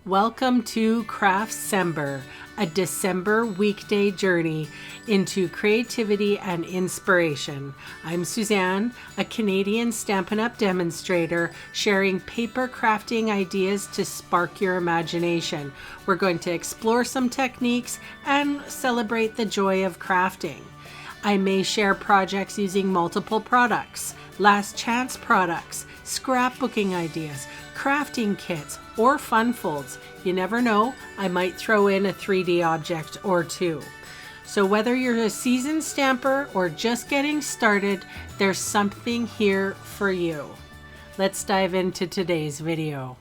Welcome to Craftsember, a December weekday journey into creativity and inspiration. I'm Suzanne, a Canadian Stampin' Up demonstrator, sharing paper crafting ideas to spark your imagination. We're going to explore some techniques and celebrate the joy of crafting. I may share projects using multiple products, last chance products, scrapbooking ideas, crafting kits, or fun folds. You never know, I might throw in a 3D object or two. So whether you're a seasoned stamper or just getting started, there's something here for you. Let's dive into today's video.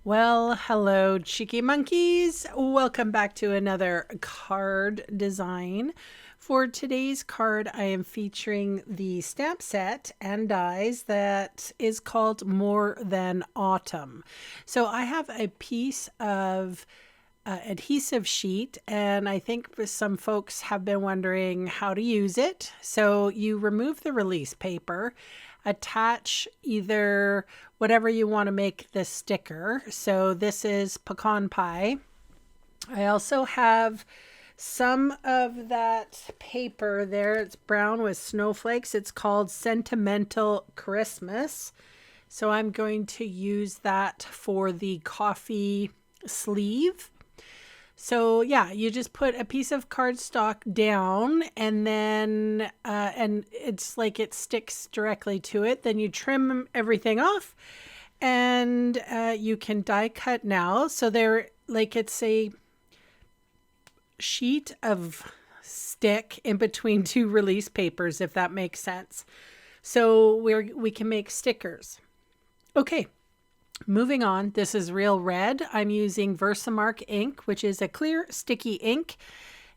Well, hello cheeky monkeys. Welcome back to another card design. For today's card, I am featuring the stamp set and dies that is called More Than Autumn. So I have a piece of adhesive sheet, and I think some folks have been wondering how to use it. So you remove the release paper, attach either whatever you want to make the sticker. So this is pecan pie. I also have some of that paper there. It's brown with snowflakes. It's called Sentimental Christmas. So I'm going to use that for the coffee sleeve. So yeah, you just put a piece of cardstock down and then and it's like it sticks directly to it. Then you trim everything off and you can die cut now. So they're like, it's a sheet of stick in between two release papers, if that makes sense. So we can make stickers. Okay, moving on. This is Real Red. I'm using Versamark ink, which is a clear sticky ink,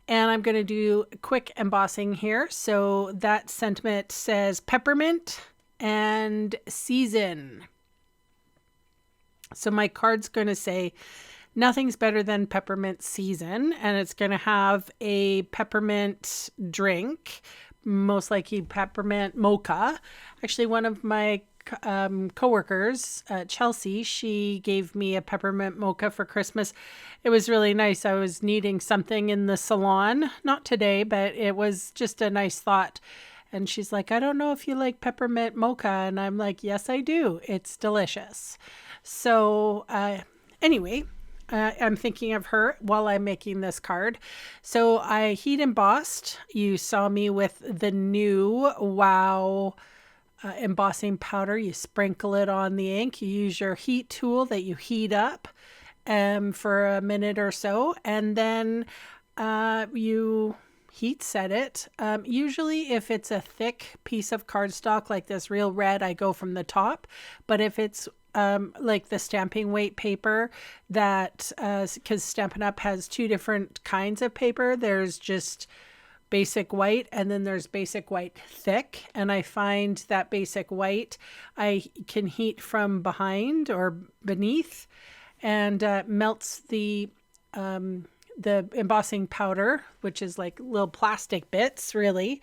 and I'm going to do quick embossing here. So that sentiment says peppermint and season. So my card's going to say nothing's better than peppermint season, and it's going to have a peppermint drink, most likely peppermint mocha. Actually, one of my coworkers, Chelsea, she gave me a peppermint mocha for Christmas. It was really nice. I was needing something in the salon, not today, but it was just a nice thought. And she's like, I don't know if you like peppermint mocha. And I'm like, yes, I do. It's delicious. So anyway, I'm thinking of her while I'm making this card. So I heat embossed. You saw me with the new Wow embossing powder. You sprinkle it on the ink. You use your heat tool that you heat up for a minute or so. And then you heat set it. Usually if it's a thick piece of cardstock like this Real Red, I go from the top. But if it's like the stamping weight paper that, because Stampin' Up has two different kinds of paper. There's just basic white and then there's basic white thick. And I find that basic white I can heat from behind or beneath and melts the embossing powder, which is like little plastic bits really.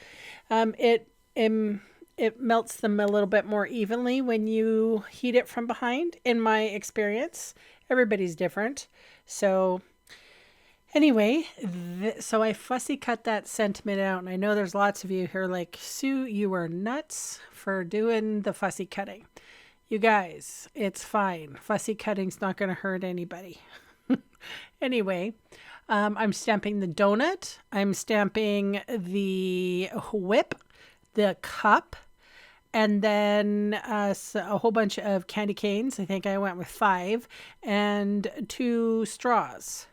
It melts them a little bit more evenly when you heat it from behind, in my experience. Everybody's different. So anyway, so I fussy cut that sentiment out. And I know there's lots of you here like, Sue, you are nuts for doing the fussy cutting. You guys, it's fine. Fussy cutting's not going to hurt anybody. Anyway, I'm stamping the donut. I'm stamping the whip, the cup, and then a whole bunch of candy canes. I think I went with 5 and 2 straws.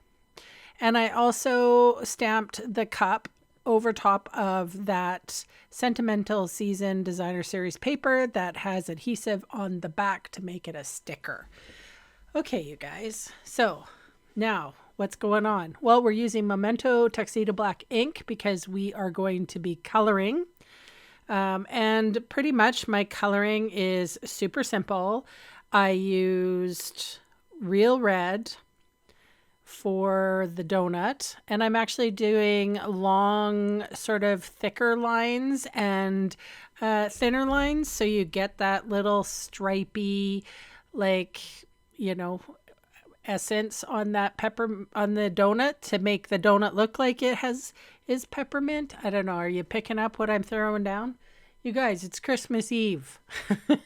And I also stamped the cup over top of that Sentimental Season Designer Series paper that has adhesive on the back to make it a sticker. Okay, you guys. So now what's going on? Well, we're using Memento Tuxedo Black ink because we are going to be coloring. And pretty much my coloring is super simple. I used Real Red for the donut, and I'm actually doing long, sort of thicker lines and thinner lines, so you get that little stripy, like, you know, essence on that on the donut to make the donut look like it is peppermint. I don't know. Are you picking up what I'm throwing down? You guys, it's Christmas Eve.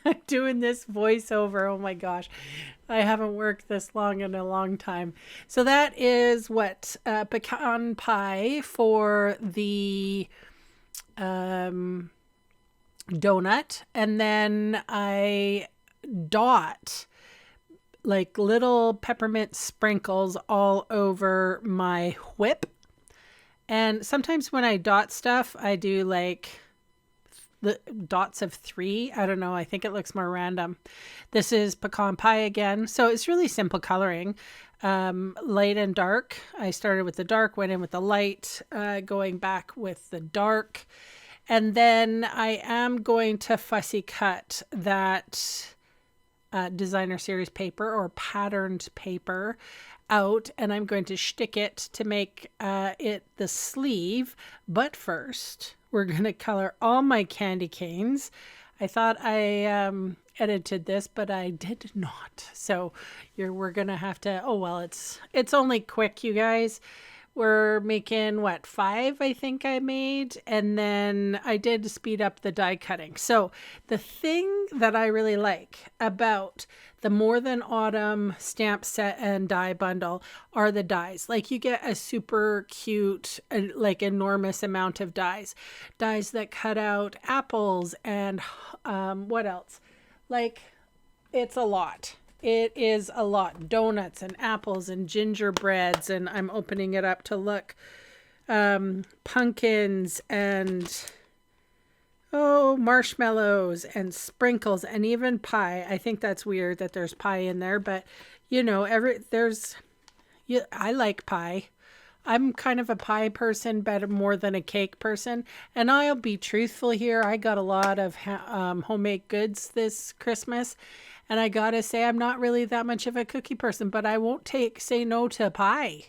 I'm doing this voiceover. Oh my gosh. I haven't worked this long in a long time. So that is what pecan pie for the donut. And then I dot like little peppermint sprinkles all over my whip. And sometimes when I dot stuff, I do like the dots of 3. I don't know. I think it looks more random. This is pecan pie again. So it's really simple coloring. Light and dark. I started with the dark, went in with the light, going back with the dark. And then I am going to fussy cut that designer series paper or patterned paper out, and I'm going to shtick it to make it the sleeve. But first, we're going to color all my candy canes. I thought I edited this, but I did not. So we're going to have to, oh, well, it's only quick, you guys. We're making, 5 I think I made, and then I did speed up the die cutting. So the thing that I really like about the More Than Autumn stamp set and die bundle are the dies. Like, you get a super cute, like, enormous amount of dies. Dies that cut out apples and what else? Like, it's a lot. It is a lot. Donuts and apples and gingerbreads, and I'm opening it up to look. Pumpkins and marshmallows and sprinkles and even pie. I think that's weird that there's pie in there, but you know, I like pie. I'm kind of a pie person, better more than a cake person. And I'll be truthful here. I got a lot of homemade goods this Christmas. And I gotta say, I'm not really that much of a cookie person, but I won't say no to pie.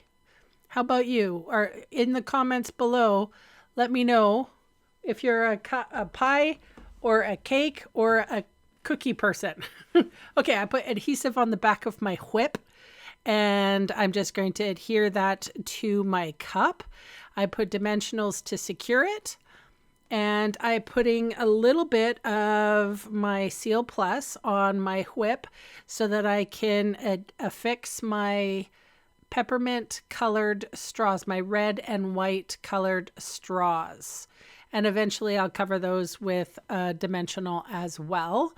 How about you? Or in the comments below, let me know if you're a pie or a cake or a cookie person. Okay, I put adhesive on the back of my whip, and I'm just going to adhere that to my cup. I put dimensionals to secure it. And I'm putting a little bit of my Seal Plus on my whip so that I can affix my peppermint colored straws, my red and white colored straws. And eventually I'll cover those with dimensional as well.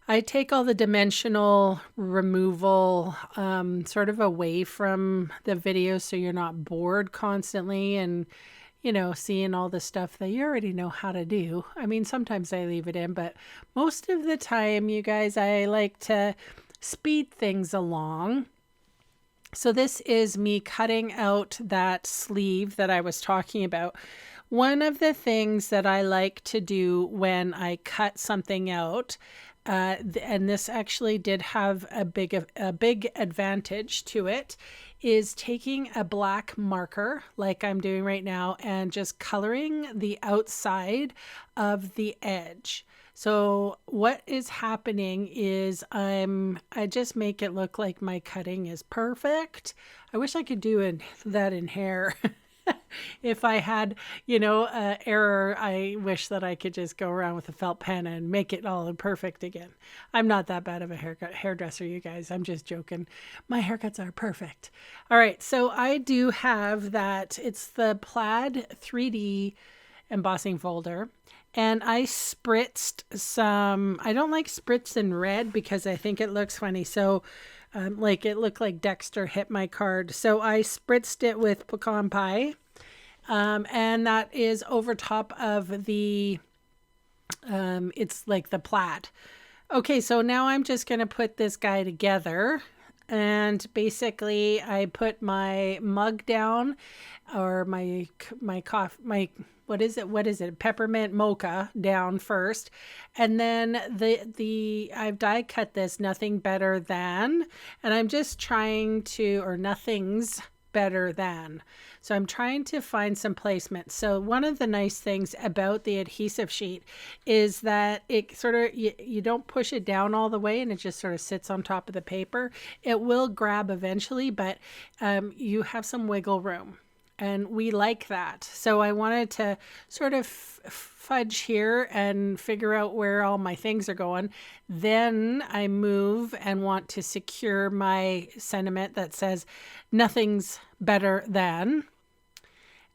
I take all the dimensional removal sort of away from the video so you're not bored constantly and seeing all the stuff that you already know how to do. I mean, sometimes I leave it in, but most of the time, you guys, I like to speed things along. So this is me cutting out that sleeve that I was talking about. One of the things that I like to do when I cut something out, and this actually did have a big advantage to it, is taking a black marker like I'm doing right now and just coloring the outside of the edge. So what is happening is I just make it look like my cutting is perfect. I wish I could do that in hair. If I had, error, I wish that I could just go around with a felt pen and make it all perfect again. I'm not that bad of a hairdresser, you guys. I'm just joking. My haircuts are perfect. All right, so I do have that. It's the Plaid 3D embossing folder. And I spritzed some, I don't like spritz in red because I think it looks funny. So like it looked like Dexter hit my card. So I spritzed it with pecan pie. And that is over top of the, it's like the plaid. Okay, so now I'm just going to put this guy together. And basically I put my mug down, or my what is it? Peppermint mocha down first. And then I've die cut this Nothing Better Than, and I'm just trying to, or Nothings better than. So I'm trying to find some placement. So one of the nice things about the adhesive sheet is that it sort of, you don't push it down all the way and it just sort of sits on top of the paper. It will grab eventually, but you have some wiggle room. And we like that. So I wanted to sort of fudge here and figure out where all my things are going. Then I move and want to secure my sentiment that says nothing's better than.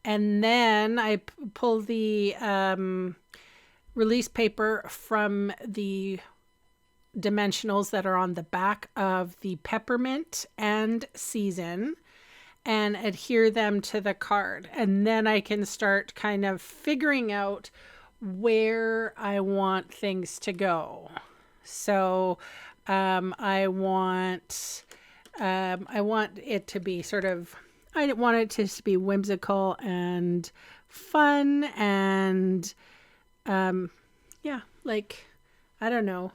And then I pull the release paper from the dimensionals that are on the back of the peppermint and season, and adhere them to the card. And then I can start kind of figuring out where I want things to go. So I want it to be sort of, I want it to be whimsical and fun and yeah, like, I don't know,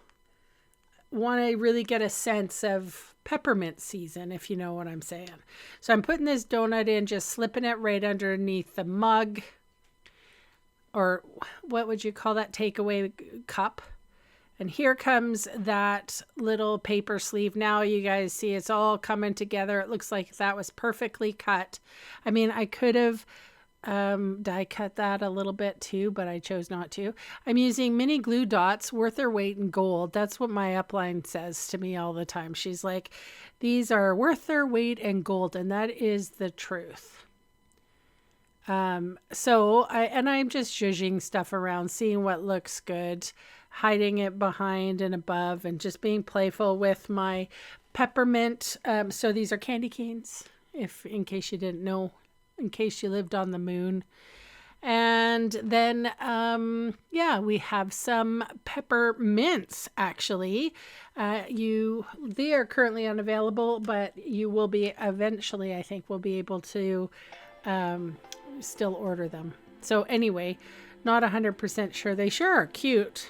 want to really get a sense of peppermint season, if you know what I'm saying. So I'm putting this donut in, just slipping it right underneath the mug, or what would you call that, takeaway cup. And here comes that little paper sleeve. Now you guys see it's all coming together. It looks like that was perfectly cut. I mean, I could have die cut that a little bit too, but I chose not to. I'm using mini glue dots worth their weight in gold. That's what my upline says to me all the time. She's like, these are worth their weight in gold, and that is the truth. I'm just zhuzhing stuff around, seeing what looks good, hiding it behind and above, and just being playful with my peppermint. So these are candy canes, in case you didn't know, in case you lived on the moon. And then, we have some peppermints, actually. They are currently unavailable, but you will be eventually, I think, will be able to still order them. So anyway, not 100% sure. They sure are cute.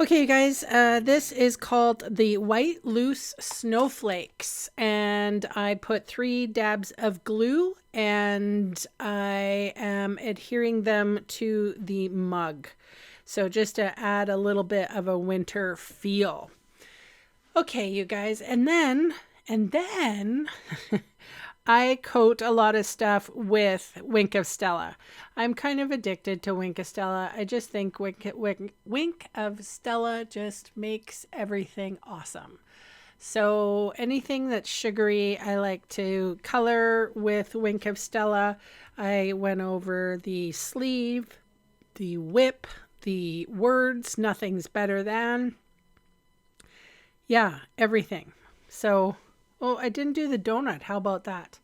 Okay, you guys, this is called the White Loose Snowflakes, and I put 3 dabs of glue, and I am adhering them to the mug. So just to add a little bit of a winter feel. Okay, you guys, and then I coat a lot of stuff with Wink of Stella. I'm kind of addicted to Wink of Stella. I just think Wink of Stella just makes everything awesome. So anything that's sugary, I like to color with Wink of Stella. I went over the sleeve, the whip, the words, nothing's better than. Yeah, everything. So, oh, I didn't do the donut. How about that?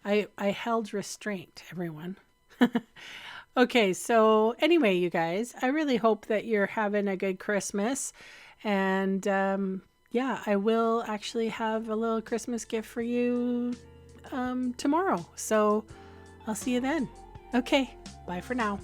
I held restraint, everyone. Okay, so anyway, you guys, I really hope that you're having a good Christmas. And I will actually have a little Christmas gift for you tomorrow. So I'll see you then. Okay, bye for now.